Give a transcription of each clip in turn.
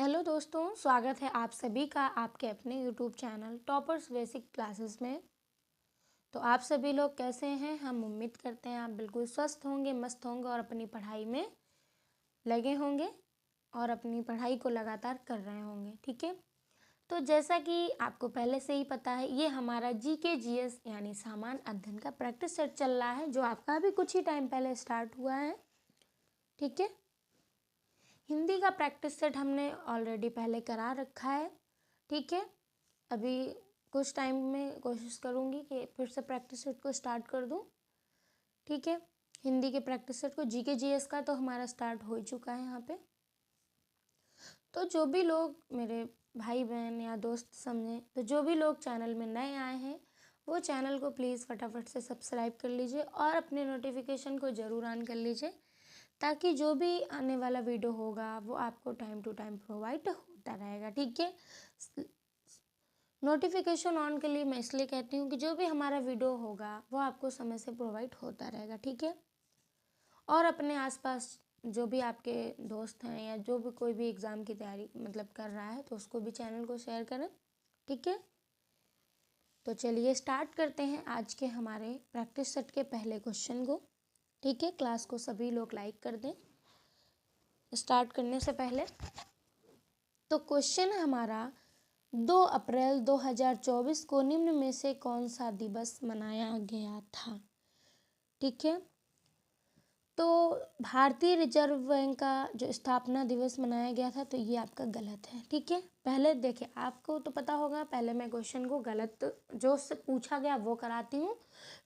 Hello दोस्तों, स्वागत है आप सभी का आपके अपने YouTube channel toppers basic classes में। तो आप सभी लोग कैसे हैं? हम उम्मीद करते हैं आप बिल्कुल स्वस्थ होंगे, मस्त होंगे और अपनी पढ़ाई में लगे होंगे और अपनी पढ़ाई को लगातार कर रहे होंगे। ठीक है, तो जैसा कि आपको पहले से ही पता है, ये हमारा जीके जीएस यानी सामान्य अध्ययन का प्रैक्टिस सेट चल रहा है, जो आपका अभी कुछ ही टाइम पहले स्टार्ट हुआ है। ठीक है, हिंदी का प्रैक्टिस सेट हमने ऑलरेडी पहले करा रखा है। ठीक है, अभी कुछ टाइम में कोशिश करूँगी कि फिर से प्रैक्टिस सेट को स्टार्ट कर दूँ। ठीक है, हिंदी के प्रैक्टिस सेट को जीके जीएस का तो हमारा स्टार्ट हो ही चुका है यहाँ पे। तो जो भी लोग मेरे भाई बहन या दोस्त समझें, तो जो भी लोग चैनल में नए आए हैं वो चैनल को प्लीज़ फटाफट से सब्सक्राइब कर लीजिए और अपने नोटिफिकेशन को ज़रूर ऑन कर लीजिए, ताकि जो भी आने वाला वीडियो होगा वो आपको टाइम टू टाइम प्रोवाइड होता रहेगा। ठीक है, नोटिफिकेशन ऑन के लिए मैं इसलिए कहती हूँ कि जो भी हमारा वीडियो होगा वो आपको समय से प्रोवाइड होता रहेगा। ठीक है, और अपने आसपास जो भी आपके दोस्त हैं या जो भी कोई भी एग्ज़ाम की तैयारी कर रहा है, तो उसको भी चैनल को शेयर करें। ठीक है, तो चलिए स्टार्ट करते हैं आज के हमारे प्रैक्टिस सेट के पहले क्वेश्चन को। ठीक है, क्लास को सभी लोग लाइक कर दें स्टार्ट करने से पहले। तो क्वेश्चन है हमारा, 2 अप्रैल 2024 को निम्न में से कौन सा दिवस मनाया गया था? ठीक है, तो भारतीय रिजर्व बैंक का जो स्थापना दिवस मनाया गया था, तो ये आपका गलत है। ठीक है, पहले देखिए, आपको तो पता होगा, पहले मैं क्वेश्चन को गलत जो उससे पूछा गया वो कराती हूँ,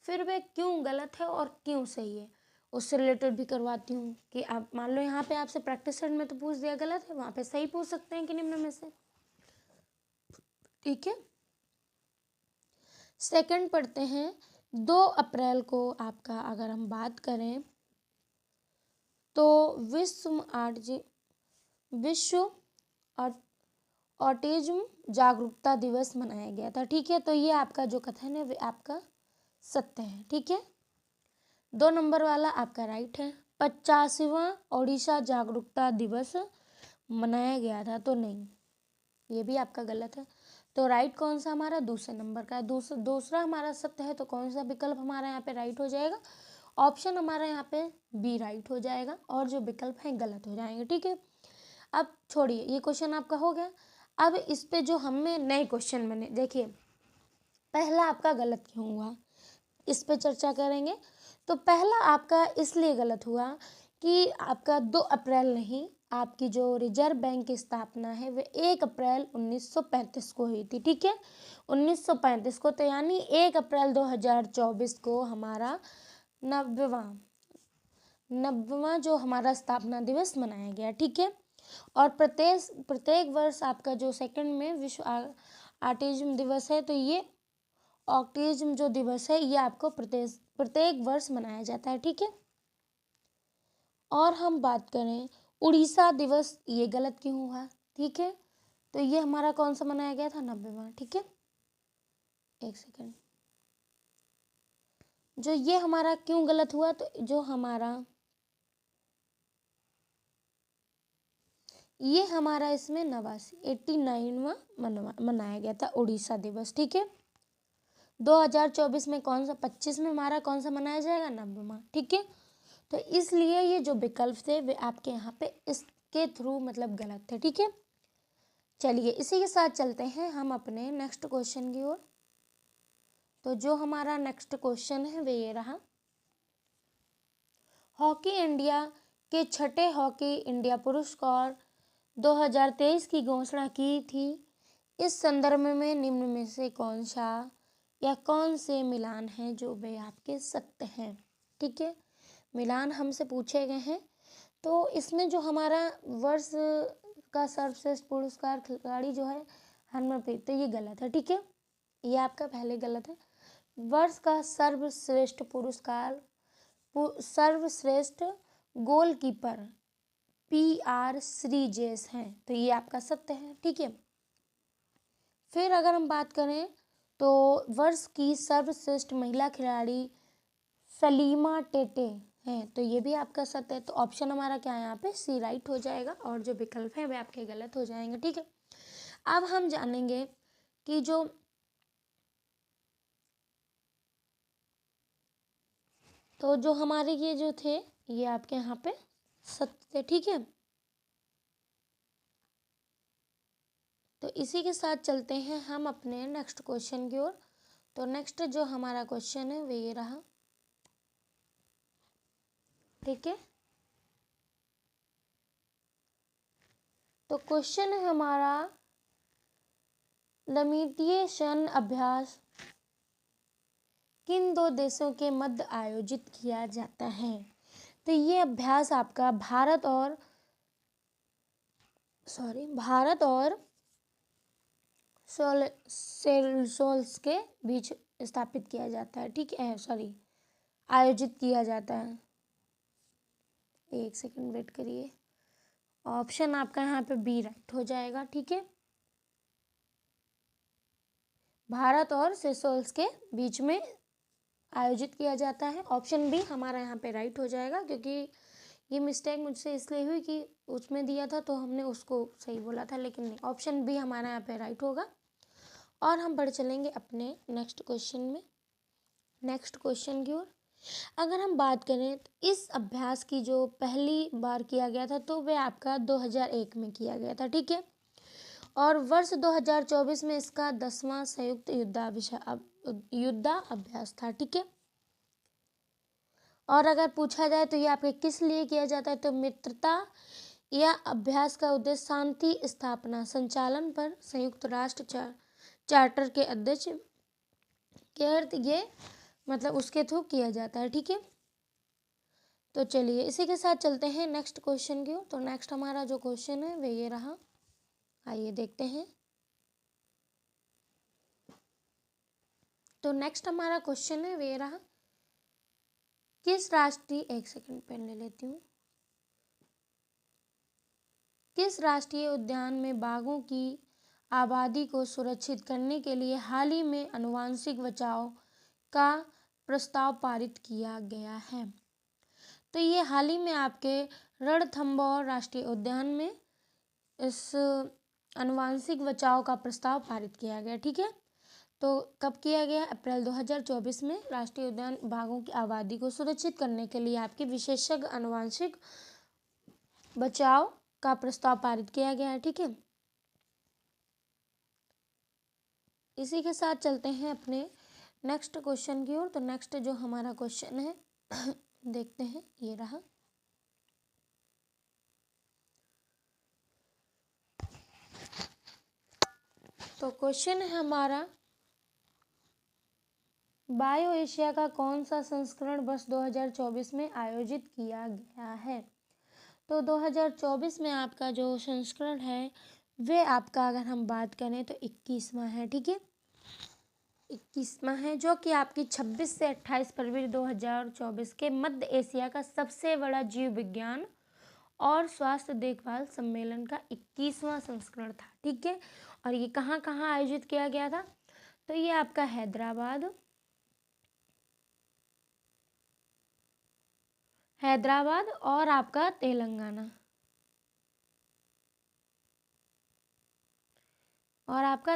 फिर वह क्यों गलत है और क्यों सही है उससे रिलेटेड भी करवाती हूँ। कि आप मान लो यहाँ पे आपसे प्रैक्टिस सेट में तो पूछ दिया गलत है, वहाँ पे सही पूछ सकते हैं कि निम्न में से। ठीक है, सेकंड पढ़ते हैं। 2 अप्रैल को आपका अगर हम बात करें तो विश्व ऑटिज्म जागरूकता दिवस मनाया गया था। ठीक है, तो ये आपका जो कथन है वे आपका सत्य है। ठीक है, 2 नंबर वाला आपका राइट है। 50वां ओडिशा जागरूकता दिवस मनाया गया था, तो नहीं, ये भी आपका गलत है। तो राइट कौन सा हमारा? दूसरे नंबर का। दूसरा हमारा सत्य है, तो कौन सा विकल्प हमारा यहाँ पे राइट हो जाएगा? ऑप्शन हमारा यहाँ पे बी राइट हो जाएगा और जो विकल्प हैं गलत हो जाएंगे। ठीक है, अब छोड़िए, ये क्वेश्चन आपका हो गया। अब इस पे जो हमें नए क्वेश्चन बने, देखिए पहला आपका गलत क्यों हुआ इस पे चर्चा करेंगे। तो पहला आपका इसलिए गलत हुआ कि आपका 2 अप्रैल नहीं, आपकी जो रिजर्व बैंक की स्थापना है वह 1 अप्रैल 1935 को हुई थी। ठीक है, 1935 को, तो यानी 1 अप्रैल 2024 को हमारा 90वां जो हमारा स्थापना दिवस मनाया गया। ठीक है, और प्रत्येक वर्ष आपका जो सेकंड में विश्व ऑटिज्म दिवस है, तो ये ऑटिज्म जो दिवस है ये आपको प्रत्येक वर्ष मनाया जाता है। ठीक है, और हम बात करें उड़ीसा दिवस, ये गलत क्यों हुआ? ठीक है, तो ये हमारा कौन सा मनाया गया था? 90वां। ठीक है, एक सेकेंड, जो ये हमारा क्यों गलत हुआ? तो जो हमारा ये हमारा इसमें 89वां मनाया गया था उड़ीसा दिवस। ठीक है, 2024 में कौन सा, 25 में हमारा कौन सा मनाया जाएगा? 90वां। ठीक है, तो इसलिए ये जो विकल्प थे वे आपके यहाँ पे इसके थ्रू गलत थे। ठीक है, चलिए इसी के साथ चलते हैं हम अपने नेक्स्ट क्वेश्चन की ओर। तो जो हमारा नेक्स्ट क्वेश्चन है वे ये रहा, हॉकी इंडिया के 6ठे हॉकी इंडिया पुरस्कार 2023 की घोषणा की थी। इस संदर्भ में निम्न में से कौन सा या कौन से मिलान हैं जो वे आपके सत्य हैं? ठीक है, मिलान हमसे पूछे गए हैं। तो इसमें जो हमारा वर्ष का सर्वश्रेष्ठ पुरस्कार खिलाड़ी जो है हरमनप्रीत, तो ये गलत है। ठीक है, ये आपका पहले गलत है। वर्ष का सर्वश्रेष्ठ पुरस्कार सर्वश्रेष्ठ गोलकीपर PR श्रीजेश हैं, तो ये आपका सत्य है। ठीक है, फिर अगर हम बात करें तो वर्ष की सर्वश्रेष्ठ महिला खिलाड़ी सलीमा टेटे है, तो ये भी आपका सत्य है। तो ऑप्शन हमारा क्या है यहाँ पे, सी राइट हो जाएगा, और जो विकल्प है वे आपके गलत हो जाएंगे। ठीक है, अब हम जानेंगे कि जो हमारे ये जो थे, ये आपके यहाँ पे सत्य थे। ठीक है, तो इसी के साथ चलते हैं हम अपने नेक्स्ट क्वेश्चन की ओर। तो नेक्स्ट जो हमारा क्वेश्चन है वे ये रहा। ठीक है, तो क्वेश्चन है हमारा, लमितीय सैन्य अभ्यास किन दो देशों के मध्य आयोजित किया जाता है? तो ये अभ्यास आपका भारत और सेशेल्स के बीच स्थापित किया जाता है। ठीक है, आयोजित किया जाता है। एक सेकंड वेट करिए, ऑप्शन आपका यहाँ पे बी राइट हो जाएगा। ठीक है, भारत और सेशेल्स के बीच में आयोजित किया जाता है। ऑप्शन बी हमारा यहाँ पे राइट हो जाएगा, क्योंकि ये मिस्टेक मुझसे इसलिए हुई कि उसमें दिया था तो हमने उसको सही बोला था, लेकिन नहीं, ऑप्शन बी हमारा यहाँ पे राइट होगा। और हम बढ़ चलेंगे अपने नेक्स्ट क्वेश्चन में, नेक्स्ट क्वेश्चन की ओर। अगर हम बात करें तो इस अभ्यास की जो पहली बार किया गया था तो वह आपका 2001 में किया गया था। ठीक है, और वर्ष 2024 में इसका 10वां संयुक्त युद्धाभ्यास था। ठीक है, और अगर पूछा जाए तो ये आपके किस लिए किया जाता है, तो मित्रता या अभ्यास का उद्देश्य शांति स्थापना संचालन पर संयुक्त राष्ट्र चार्टर के अध्यक्ष के अर्थ ये मतलब उसके थ्रू किया जाता है। ठीक है, तो चलिए इसी के साथ चलते हैं नेक्स्ट क्वेश्चन की ओर। तो नेक्स्ट हमारा जो क्वेश्चन है वे ये रहा, आइए देखते हैं। तो नेक्स्ट हमारा क्वेश्चन है वे रहा, किस राष्ट्रीय, एक सेकंड पेन ले लेती हूँ, किस राष्ट्रीय उद्यान में बाघों की आबादी को सुरक्षित करने के लिए हाल ही में आनुवंशिक बचाव का प्रस्ताव पारित किया गया है? तो ये हाल ही में आपके रणथंभौर राष्ट्रीय उद्यान में इस आनुवंशिक बचाव का प्रस्ताव पारित किया गया। ठीक है, तो कब किया गया? अप्रैल 2024 में राष्ट्रीय उद्यान बाघों की आबादी को सुरक्षित करने के लिए आपके विशेषज्ञ आनुवंशिक बचाव का प्रस्ताव पारित किया गया है। ठीक है, इसी के साथ चलते हैं अपने नेक्स्ट क्वेश्चन की ओर। तो नेक्स्ट जो हमारा क्वेश्चन है देखते हैं, ये रहा। तो क्वेश्चन है हमारा, बायो एशिया का कौन सा संस्करण वर्ष 2024 में आयोजित किया गया है? तो 2024 में आपका जो संस्करण है वे आपका, अगर हम बात करें तो 21वां है। ठीक है, 21वां है, जो कि आपकी 26 से 28 फरवरी 2024 के मध्य एशिया का सबसे बड़ा जीव विज्ञान और स्वास्थ्य देखभाल सम्मेलन का 21वां संस्करण था। ठीक है, और ये कहाँ कहाँ आयोजित किया गया था? तो ये आपका हैदराबाद और आपका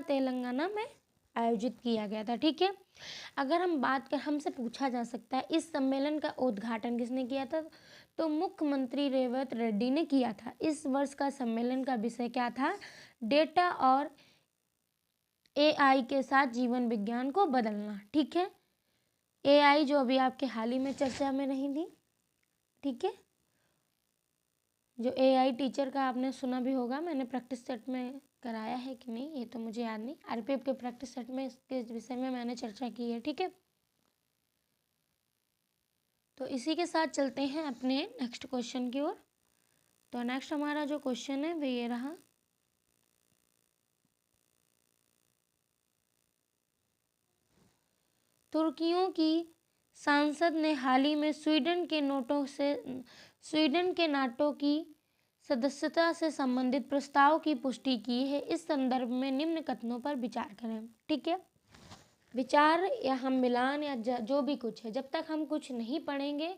तेलंगाना में आयोजित किया गया था। ठीक है, अगर हम बात कर, हमसे पूछा जा सकता है इस सम्मेलन का उद्घाटन किसने किया था? तो मुख्यमंत्री रेवंत रेड्डी ने किया था। इस वर्ष का सम्मेलन का विषय क्या था? डेटा और एआई के साथ जीवन विज्ञान को बदलना। ठीक है, एआई जो अभी आपके हाल ही में चर्चा में रही थी। ठीक है, जो एआई टीचर का आपने सुना भी होगा, मैंने प्रैक्टिस सेट में कराया है कि नहीं ये तो मुझे याद नहीं, आरपीएफ के प्रैक्टिस सेट में इसके विषय में मैंने चर्चा की है। ठीक है, तो इसी के साथ चलते हैं अपने नेक्स्ट क्वेश्चन की ओर। तो नेक्स्ट हमारा जो क्वेश्चन है वो ये रहा, तुर्कियों की सांसद ने हाल ही में स्वीडन के नाटो की सदस्यता से संबंधित प्रस्ताव की पुष्टि की है। इस संदर्भ में निम्न कथनों पर विचार करें। ठीक है, विचार या हम मिलान या जो भी कुछ है, जब तक हम कुछ नहीं पढ़ेंगे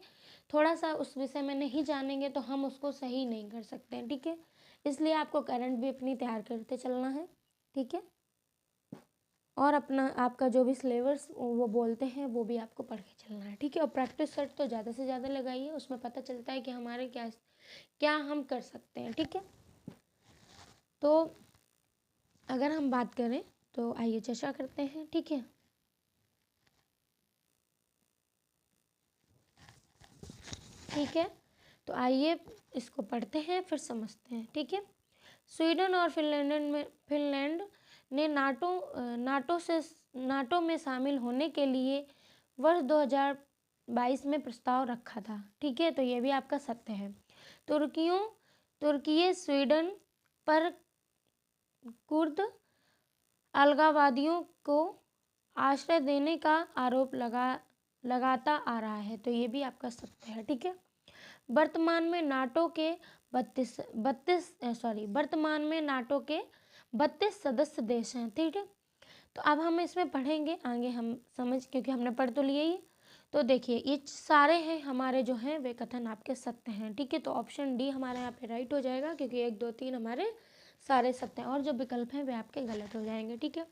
थोड़ा सा उस विषय में नहीं जानेंगे तो हम उसको सही नहीं कर सकते हैं, ठीक है। इसलिए आपको करंट भी अपनी तैयार करते चलना है, ठीक है। और अपना आपका जो भी सिलेबस वो बोलते हैं वो भी आपको पढ़ के चलना है, ठीक है। और प्रैक्टिस सेट तो ज़्यादा से ज़्यादा लगाइए, उसमें पता चलता है कि हमारे क्या क्या हम कर सकते हैं, ठीक है। तो अगर हम बात करें तो आइए चर्चा करते हैं, ठीक है। ठीक है, तो आइए इसको पढ़ते हैं फिर समझते हैं, ठीक है। स्वीडन और फिनलैंड ने नाटो में शामिल होने के लिए वर्ष 2022 में प्रस्ताव रखा था, ठीक है। तो ये भी आपका सत्य है। तुर्की स्वीडन पर कुर्द अलगाववादियों को आश्रय देने का आरोप लगाता आ रहा है, तो ये भी आपका सत्य है, ठीक है। वर्तमान में नाटो के 32 सदस्य देश हैं, ठीक है। तो अब हम इसमें पढ़ेंगे आगे, हम समझ, क्योंकि हमने पढ़ तो लिया ही। तो देखिए ये सारे हैं हमारे जो हैं वे कथन आपके सत्य हैं, ठीक है। तो ऑप्शन डी हमारे यहाँ पे राइट हो जाएगा, क्योंकि 1 2 3 हमारे सारे सत्य हैं, और जो विकल्प हैं वे आपके गलत हो जाएंगे, ठीक है।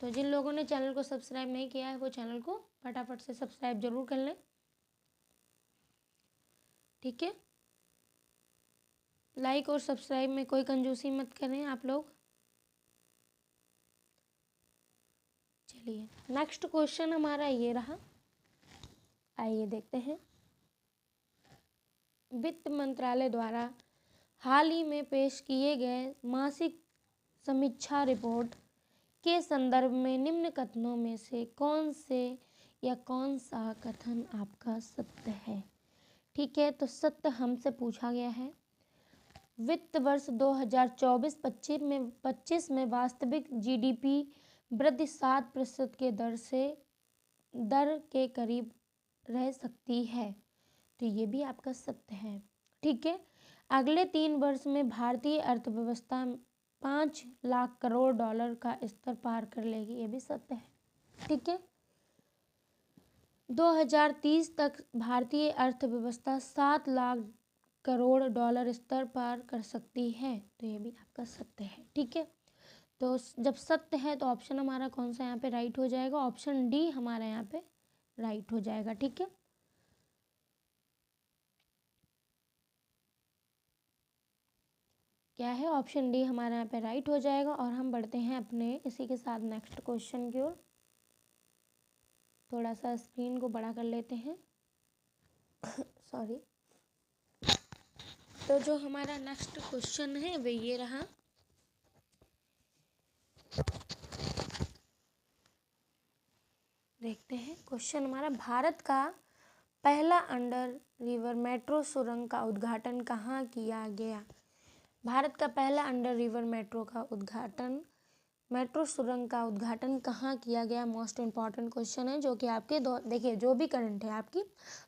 तो जिन लोगों ने चैनल को सब्सक्राइब नहीं किया है वो चैनल को फटाफट से सब्सक्राइब जरूर कर लें, ठीक है। लाइक और सब्सक्राइब में कोई कंजूसी मत करें आप लोग। चलिए नेक्स्ट क्वेश्चन हमारा ये रहा, आइए देखते हैं। वित्त मंत्रालय द्वारा हाल ही में पेश किए गए मासिक समीक्षा रिपोर्ट के संदर्भ में निम्न कथनों में से कौन सा कथन आपका सत्य है, ठीक है। तो सत्य हमसे पूछा गया है, वित्त वर्ष 2024-25 में वास्तविक जीडीपी वृद्धि 7% के दर के करीब रह सकती है, तो ये भी आपका सत्य है, ठीक है। अगले 3 वर्ष में भारतीय अर्थव्यवस्था 5 लाख करोड़ डॉलर का स्तर पार कर लेगी, ये भी सत्य है, ठीक है। 2030 तक भारतीय अर्थव्यवस्था 7 लाख करोड़ डॉलर स्तर पार कर सकती है, तो ये भी आपका सत्य है, ठीक है। तो जब सत्य है तो ऑप्शन हमारा कौन सा यहाँ पे राइट हो जाएगा, ऑप्शन डी हमारा यहाँ पे राइट हो जाएगा, ठीक है। क्या है, ऑप्शन डी हमारे यहाँ पे राइट हो जाएगा। और हम बढ़ते हैं अपने इसी के साथ नेक्स्ट क्वेश्चन की ओर। थोड़ा सा स्क्रीन को बड़ा कर लेते हैं सॉरी। तो जो हमारा नेक्स्ट क्वेश्चन है वो ये रहा, देखते हैं क्वेश्चन हमारा। भारत का पहला अंडर रिवर मेट्रो सुरंग का उद्घाटन कहाँ किया गया। भारत का पहला अंडर रिवर मेट्रो सुरंग का उद्घाटन कहाँ किया गया। मोस्ट इम्पॉर्टेंट क्वेश्चन है, जो कि आपके देखिए जो भी करंट है आपकी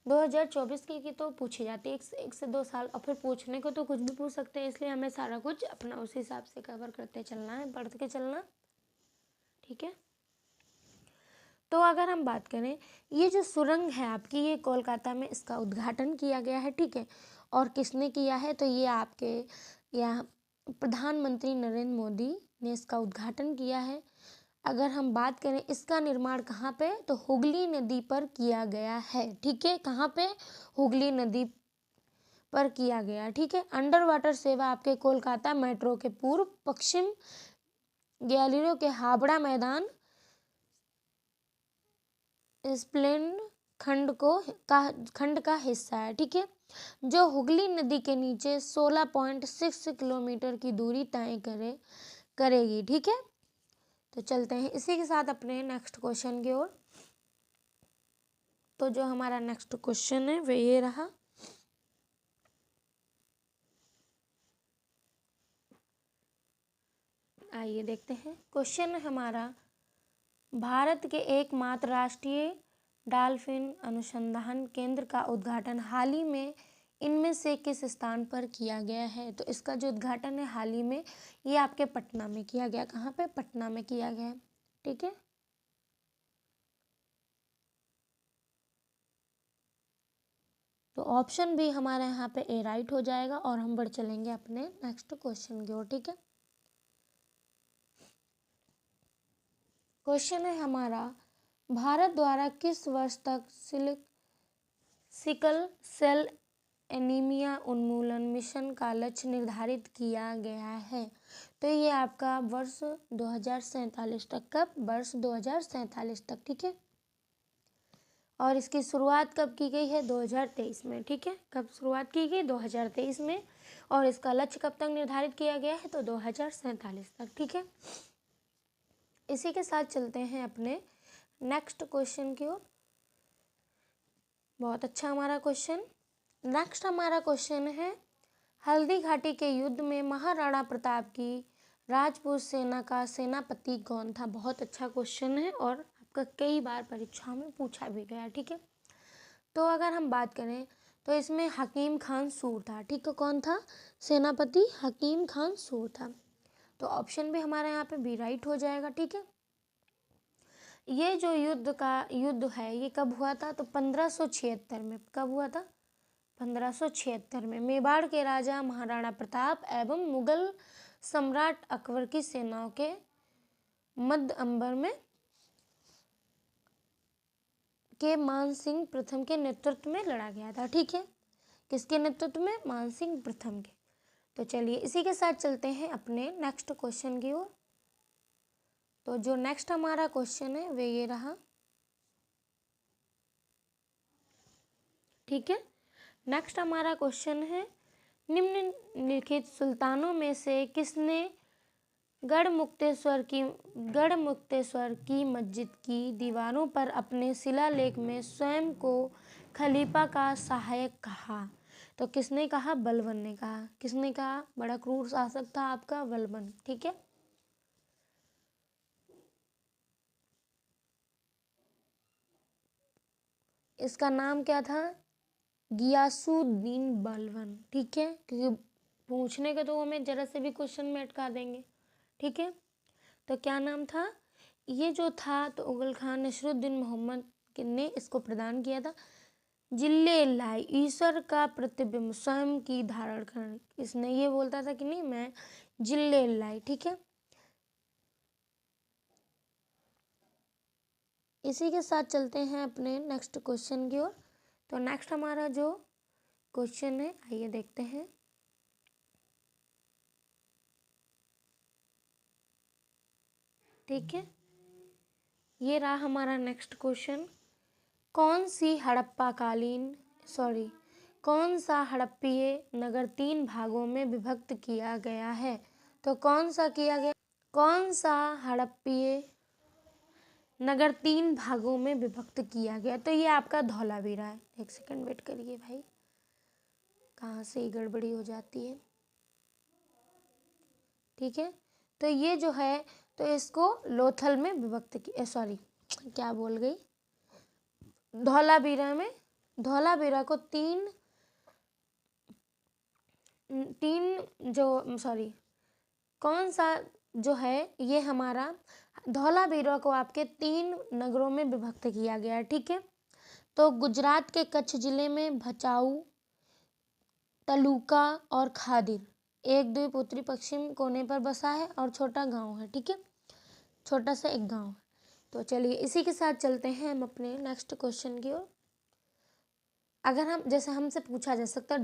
2024 की तो पूछी जाती है 1 से 2 साल, और फिर पूछने को तो कुछ भी पूछ सकते हैं, इसलिए हमें सारा कुछ अपना उस हिसाब से कवर करते चलना है, पढ़ के चलना, ठीक है। तो अगर हम बात करें, ये जो सुरंग है आपकी, ये कोलकाता में इसका उद्घाटन किया गया है, ठीक है। और किसने किया है, तो ये आपके यहाँ प्रधानमंत्री नरेंद्र मोदी ने इसका उद्घाटन किया है। अगर हम बात करें इसका निर्माण कहाँ पे, तो हुगली नदी पर किया गया है, ठीक है। कहाँ पे, हुगली नदी पर किया गया, ठीक है। अंडर वाटर सेवा आपके कोलकाता मेट्रो के पूर्व पश्चिम ग्वालियर के हावड़ा मैदान स्प्लेंड खंड का हिस्सा है, ठीक है, जो हुगली नदी के नीचे 16.6 किलोमीटर की दूरी तय करेगी, ठीक है। तो चलते हैं इसी के साथ अपने नेक्स्ट क्वेश्चन की ओर। तो जो हमारा नेक्स्ट क्वेश्चन है वो ये रहा, आइए देखते हैं। क्वेश्चन हमारा, भारत के एकमात्र राष्ट्रीय डॉल्फिन अनुसंधान केंद्र का उद्घाटन हाल ही में इनमें से किस स्थान पर किया गया है। तो इसका जो उद्घाटन है हाल ही में, ये आपके पटना में किया गया। कहाँ पे, पटना में किया गया, ठीक है। तो ऑप्शन भी हमारे यहाँ पे ए राइट हो जाएगा और हम बढ़ चलेंगे अपने नेक्स्ट क्वेश्चन की ओर। ठीक है, क्वेश्चन है हमारा, भारत द्वारा किस वर्ष तक सिकल सेल एनीमिया उन्मूलन मिशन का लक्ष्य निर्धारित किया गया है? तो ये आपका वर्ष 2047 तक। कब? वर्ष 2047 तक। ठीक है, और इसकी शुरुआत कब की गई है? 2023 में। ठीक है, कब शुरुआत की गई? 2023 में। और इसका लक्ष्य कब तक निर्धारित किया गया है? तो 2047 तक। ठीक है, इसी के साथ चलते हैं अपने नेक्स्ट क्वेश्चन की ओर। बहुत अच्छा हमारा क्वेश्चन। नेक्स्ट हमारा क्वेश्चन है, हल्दी घाटी के युद्ध में महाराणा प्रताप की राजपूत सेना का सेनापति कौन था? बहुत अच्छा क्वेश्चन है और आपका कई बार परीक्षा में पूछा भी गया। ठीक है, तो अगर हम बात करें तो इसमें हकीम खान सूर था। ठीक है, कौन था? सेनापति हकीम खान सूर था। तो ऑप्शन भी हमारे यहाँ पे बी राइट हो जाएगा। ठीक है, ये जो युद्ध है ये कब हुआ था? तो 1576 में। कब हुआ था? 1576 में। मेवाड़ के राजा महाराणा प्रताप एवं मुगल सम्राट अकबर की सेनाओं के मध्य अंबर में के मान सिंह प्रथम के नेतृत्व में लड़ा गया था। ठीक है, किसके नेतृत्व में? मान सिंह प्रथम के। तो चलिए इसी के साथ चलते हैं अपने नेक्स्ट क्वेश्चन की ओर। तो जो नेक्स्ट हमारा क्वेश्चन है वे ये रहा। ठीक है, नेक्स्ट हमारा क्वेश्चन है, निम्नलिखित सुल्तानों में से किसने गढ़मुक्तेश्वर की मस्जिद की दीवारों पर अपने शिलालेख में स्वयं को खलीफा का सहायक कहा? तो किसने कहा? बलबन ने कहा। किसने कहा? बड़ा क्रूर शासक था आपका बलबन। ठीक है, इसका नाम क्या था? गियासुद्दीन बलबन। ठीक है, क्योंकि पूछने के तो हमें जरा से भी क्वेश्चन में अटका देंगे। ठीक है, तो क्या नाम था? ये जो था तो उगल खान नसरुद्दीन मोहम्मद ने इसको प्रदान किया था। जिल्ले लाई, ईश्वर का प्रतिबिंब स्वयं की धारण कर, इसने ये बोलता था कि नहीं मैं जिल्ले लाई। ठीक है, इसी के साथ चलते हैं अपने नेक्स्ट क्वेश्चन की ओर। तो नेक्स्ट हमारा जो क्वेश्चन है आइए देखते हैं। ठीक है, ये रहा हमारा नेक्स्ट क्वेश्चन। कौन सा हड़प्पीय नगर 3 भागों में विभक्त किया गया है? तो कौन सा किया गया? कौन सा हड़प्पीय नगर 3 भागों में विभक्त किया गया? तो ये आपका धौलावीरा है। एक सेकंड वेट करिए भाई, कहाँ से ही गड़बड़ी हो जाती है। ठीक है, तो ये जो है तो इसको लोथल में विभक्त क्या बोल गई, धौलावीरा को तीन कौन सा जो है ये हमारा धौलावीरा को आपके 3 नगरों में विभक्त किया गया है। ठीक है, तो गुजरात के कच्छ जिले में भचाऊ, तलुका और खादिर एक द्वीप उत्तरी पश्चिम कोने पर बसा है और छोटा गांव है। ठीक है, छोटा सा एक गांव है। तो चलिए इसी के साथ चलते हैं हम अपने नेक्स्ट क्वेश्चन की ओर। अगर हम जैसे हमसे पूछा जा सकता है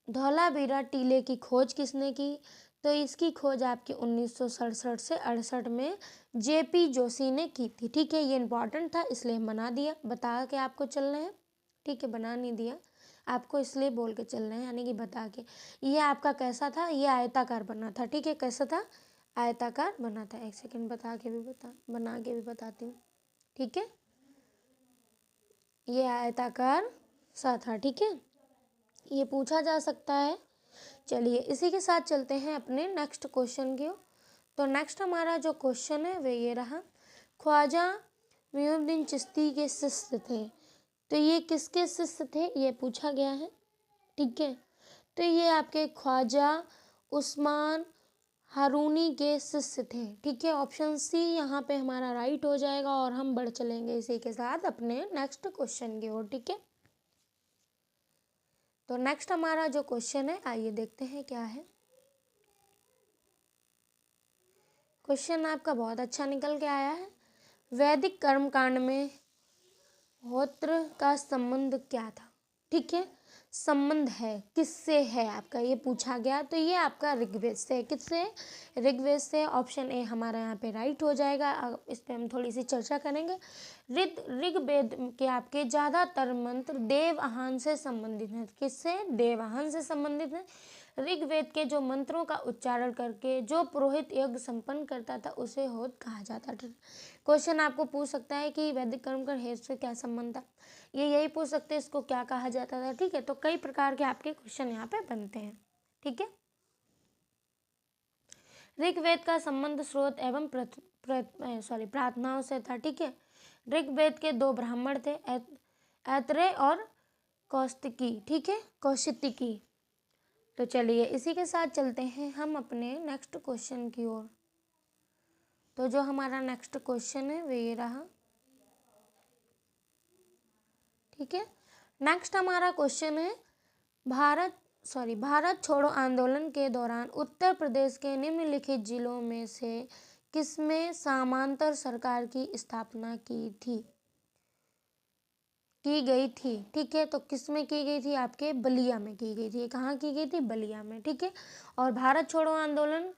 धौलावीरा टीले की खोज किसने की? तो इसकी खोज आपकी 1967 से 68 में जेपी जोशी ने की थी। ठीक है, ये इंपॉर्टेंट था इसलिए बता के आपको चलना है। ठीक है, बना नहीं दिया आपको, इसलिए बोल के चल रहे हैं, यानी कि बता के। ये आपका कैसा था? ये आयताकार बना था। ठीक है, कैसा था? आयताकार बना था। एक सेकंड बना के भी बताती हूँ। ठीक है, ये आयताकार सा था। ठीक है, ये पूछा जा सकता है। चलिए इसी के साथ चलते हैं अपने नेक्स्ट क्वेश्चन की ओर। तो नेक्स्ट हमारा जो क्वेश्चन है वे ये रहा। ख्वाजा मोइनुद्दीन चिश्ती के शिष्य थे, तो ये किसके शिष्य थे ये पूछा गया है। ठीक है, तो ये आपके ख्वाजा उस्मान हारूनी के शिष्य थे। ठीक है, ऑप्शन सी यहाँ पे हमारा राइट हो जाएगा और हम बढ़ चलेंगे इसी के साथ अपने नेक्स्ट क्वेश्चन की ओर। ठीक है, तो नेक्स्ट हमारा जो क्वेश्चन है, आइए देखते हैं क्या है। क्वेश्चन आपका बहुत अच्छा निकल के आया है। वैदिक कर्मकांड में होत्र का संबंध क्या था? ठीक है, संबंध है, किससे है आपका, ये पूछा गया। तो ये आपका ऋग्वेद से, किससे? ऋग्वेद से। ऑप्शन ए हमारा यहाँ पे राइट हो जाएगा। इस पे हम थोड़ी सी चर्चा करेंगे। ऋग्वेद के आपके ज़्यादातर मंत्र देवआहन से संबंधित हैं। किससे? देवआहन से संबंधित हैं। ऋग्वेद के जो मंत्रों का उच्चारण करके जो पुरोहित यज्ञ संपन्न करता था उसे होत कहा जाता था। क्वेश्चन आपको पूछ सकता है कि वैदिक कर्म का हेत से क्या संबंध था, ये यही पूछ सकते हैं इसको क्या कहा जाता था। ठीक है, तो कई प्रकार के आपके क्वेश्चन यहाँ पे बनते हैं। ठीक है, ऋग्वेद का संबंध स्रोत एवं प्रार्थनाओं से था। ठीक है, ऋग्वेद के 2 ब्राह्मण थे, ऐत्रेय और कौशिकी। ठीक है, कौशिकी। तो चलिए इसी के साथ चलते हैं हम अपने नेक्स्ट क्वेश्चन की ओर। तो जो हमारा नेक्स्ट क्वेश्चन है वो ये रहा। ठीक है, नेक्स्ट हमारा क्वेश्चन है, भारत छोड़ो आंदोलन के दौरान उत्तर प्रदेश के निम्नलिखित जिलों में से किसमें समांतर सरकार की स्थापना की गई थी? ठीक है, तो किसमें की गई थी? आपके बलिया में की गई थी। कहाँ की गई थी? बलिया में। ठीक है, और भारत छोड़ो आंदोलन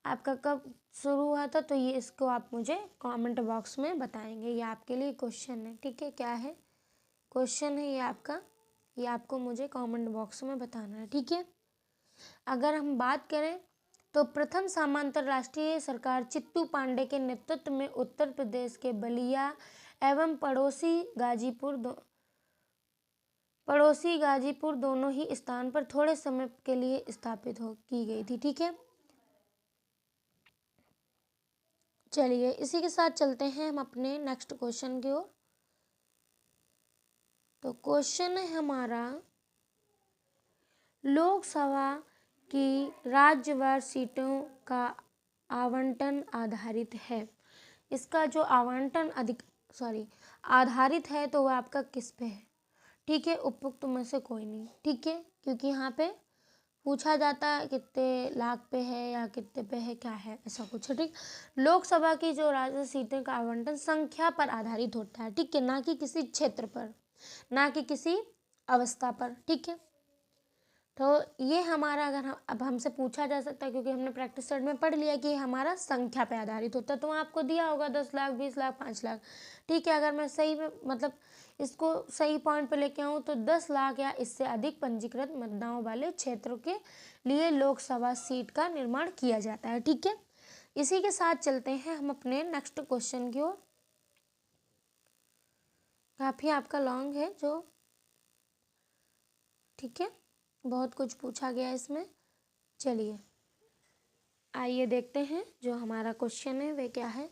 आपका कब शुरू हुआ था? तो ये इसको आप मुझे कमेंट बॉक्स में बताएंगे। ये आपके लिए क्वेश्चन है। ठीक है, क्या है क्वेश्चन है ये आपका, ये आपको मुझे कमेंट बॉक्स में बताना है। ठीक है, अगर हम बात करें तो प्रथम समांतर राष्ट्रीय सरकार चित्तू पांडे के नेतृत्व में उत्तर प्रदेश के बलिया एवं पड़ोसी गाजीपुर दोनों ही स्थान पर थोड़े समय के लिए स्थापित की गई थी। ठीक है, चलिए इसी के साथ चलते हैं हम अपने नेक्स्ट क्वेश्चन की ओर। तो क्वेश्चन है हमारा, लोकसभा की राज्यवार सीटों का आवंटन आधारित है। इसका जो आवंटन आधारित है तो वह आपका किस पे है? ठीक है, उपयुक्त में से कोई नहीं। ठीक है, क्योंकि यहाँ पे पूछा जाता है कितने लाख पे है या कितने पे है, क्या है, ऐसा कुछ। ठीक, लोकसभा की जो राज्य सीटों का आवंटन संख्या पर आधारित होता है। ठीक है, ना कि किसी क्षेत्र पर, ना कि किसी अवस्था पर। ठीक है, तो ये हमारा अगर अब हमसे पूछा जा सकता है, क्योंकि हमने प्रैक्टिस सेट में पढ़ लिया कि हमारा संख्या पे आधारित होता है। तो आपको दिया होगा 10 लाख, 20 लाख, 5 लाख। ठीक है, अगर मैं सही में मतलब इसको सही पॉइंट पे लेके आऊँ तो 10 लाख या इससे अधिक पंजीकृत मतदाताओं वाले क्षेत्रों के लिए लोकसभा सीट का निर्माण किया जाता है। ठीक है, इसी के साथ चलते हैं हम अपने नेक्स्ट क्वेश्चन की ओर। काफ़ी आपका लॉन्ग है जो, ठीक है, बहुत कुछ पूछा गया इसमें। चलिए आइए देखते हैं जो हमारा क्वेश्चन है वे क्या है।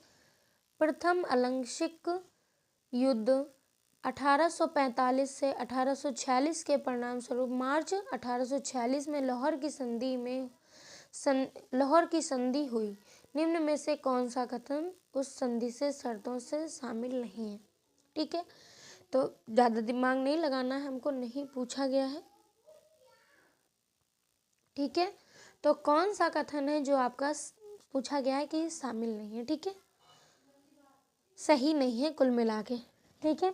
प्रथम अलंशिक युद्ध 1845 से 1846 के परिणाम स्वरूप मार्च 1846 में लाहौर की संधि हुई। निम्न में से कौन सा कथन उस संधि से शर्तों से शामिल नहीं है? ठीक है, तो ज़्यादा दिमाग नहीं लगाना है हमको, नहीं पूछा गया है। ठीक है, तो कौन सा कथन है जो आपका पूछा गया है कि शामिल नहीं है? ठीक है, सही नहीं है कुल मिला के। ठीक है,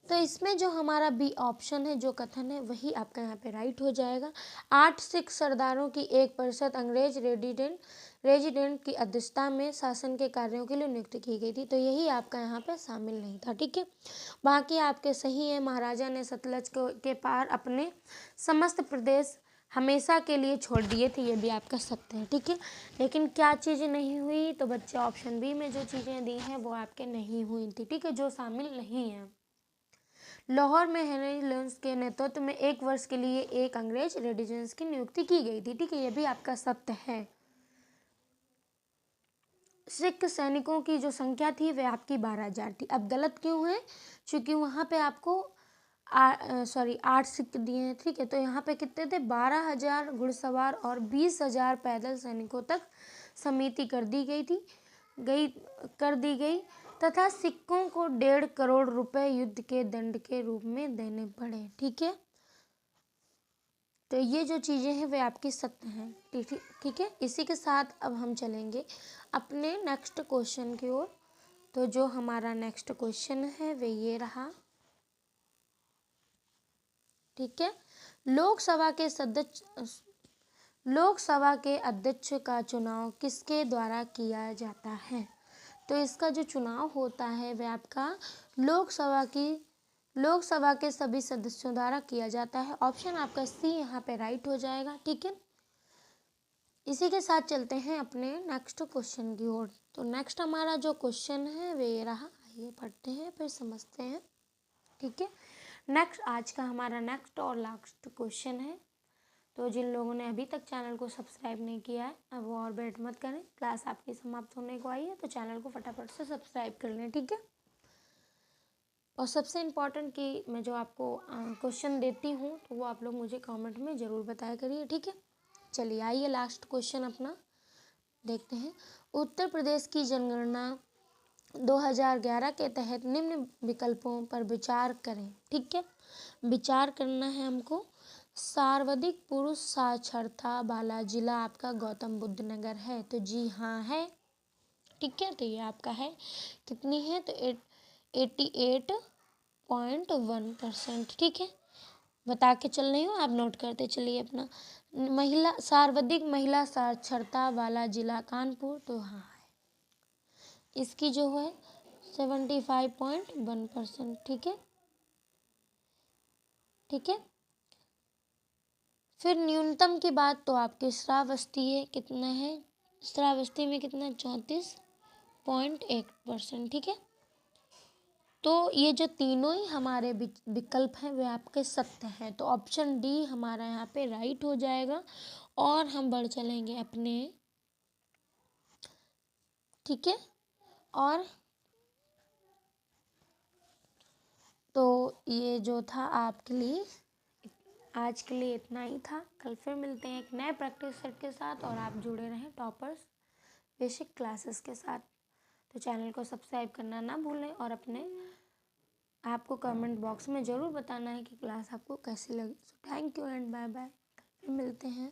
तो इसमें जो हमारा बी ऑप्शन है जो कथन है वही आपका यहाँ पे राइट हो जाएगा। 8 सिख सरदारों की एक परिषद अंग्रेज रेजिडेंट की अध्यक्षता में शासन के कार्यों के लिए नियुक्त की गई थी। तो यही आपका यहाँ पे शामिल नहीं था। ठीक है, बाकी आपके सही है। महाराजा ने सतलज के पार अपने समस्त प्रदेश हमेशा के लिए छोड़ दिए थे, ये भी आपका सत्य है। ठीक है, लेकिन क्या चीज़ें नहीं हुई? तो बच्चे ऑप्शन बी में जो चीज़ें दी हैं वो आपके नहीं हुई थी। ठीक है, जो शामिल नहीं है। लाहौर में हेनरी लुईस के नेतृत्व में 1 वर्ष के लिए एक अंग्रेज रेजिडेंट की नियुक्ति की गई थी। ठीक है, ये भी आपका सत्य है। सिख सैनिकों की जो संख्या थी वह आपकी 12,000 थी। अब गलत क्यों है? क्योंकि वहाँ पे आपको 8 सिख दिए हैं। ठीक है, तो यहाँ पे कितने थे? 12,000 घुड़सवार और 20,000 पैदल सैनिकों तक समिति कर दी गई तथा सिक्कों को 1.5 करोड़ रुपए युद्ध के दंड के रूप में देने पड़े। ठीक है, तो ये जो चीज़ें हैं वे आपकी सत्य हैं। ठीक है। इसी के साथ अब हम चलेंगे अपने नेक्स्ट क्वेश्चन की ओर। तो जो हमारा नेक्स्ट क्वेश्चन है वे ये रहा। ठीक है। लोकसभा के अध्यक्ष का चुनाव किसके द्वारा किया जाता है? तो इसका जो चुनाव होता है वह आपका लोकसभा के सभी सदस्यों द्वारा किया जाता है। ऑप्शन आपका सी यहाँ पे राइट हो जाएगा। ठीक है। इसी के साथ चलते हैं अपने नेक्स्ट क्वेश्चन की ओर। तो नेक्स्ट हमारा जो क्वेश्चन है वे ये रहा। आइए पढ़ते हैं फिर समझते हैं। ठीक है। नेक्स्ट आज का हमारा नेक्स्ट और लास्ट क्वेश्चन है। तो जिन लोगों ने अभी तक चैनल को सब्सक्राइब नहीं किया है अब वो और वेट मत करें, क्लास आपकी समाप्त होने को आई है तो चैनल को फटाफट से सब्सक्राइब कर लें। ठीक है। और सबसे इम्पॉर्टेंट कि मैं जो आपको क्वेश्चन देती हूँ तो वो आप लोग मुझे कमेंट में ज़रूर बताया करिए। ठीक है। चलिए आइए लास्ट क्वेश्चन अपना देखते हैं। उत्तर प्रदेश की जनगणना 2011 के तहत निम्न विकल्पों पर विचार करें। ठीक है। विचार करना है हमको। सर्वाधिक पुरुष साक्षरता वाला जिला आपका गौतम बुद्ध नगर है। तो जी हाँ है। ठीक है। तो ये आपका है। कितनी है? तो 88.1%। ठीक है। बता के चल रही हूँ, आप नोट करते चलिए अपना। सर्वाधिक महिला साक्षरता वाला जिला कानपुर। तो हाँ है। इसकी जो है 75.1%। ठीक है। ठीक है। फिर न्यूनतम की बात तो आपके श्रावस्ती है। कितना है? श्रावस्ती में कितना? 34.1%। ठीक है। तो ये जो तीनों ही हमारे विकल्प हैं वे आपके सत्य हैं। तो ऑप्शन डी हमारा यहाँ पे राइट हो जाएगा। और हम बढ़ चलेंगे अपने। ठीक है। और तो ये जो था आपके लिए आज के लिए इतना ही था। कल फिर मिलते हैं एक नए प्रैक्टिस सेट के साथ और आप जुड़े रहें टॉपर्स बेसिक क्लासेस के साथ। तो चैनल को सब्सक्राइब करना ना भूलें और आपको कमेंट बॉक्स में ज़रूर बताना है कि क्लास आपको कैसी लगी। So thank you and bye bye. फिर मिलते हैं।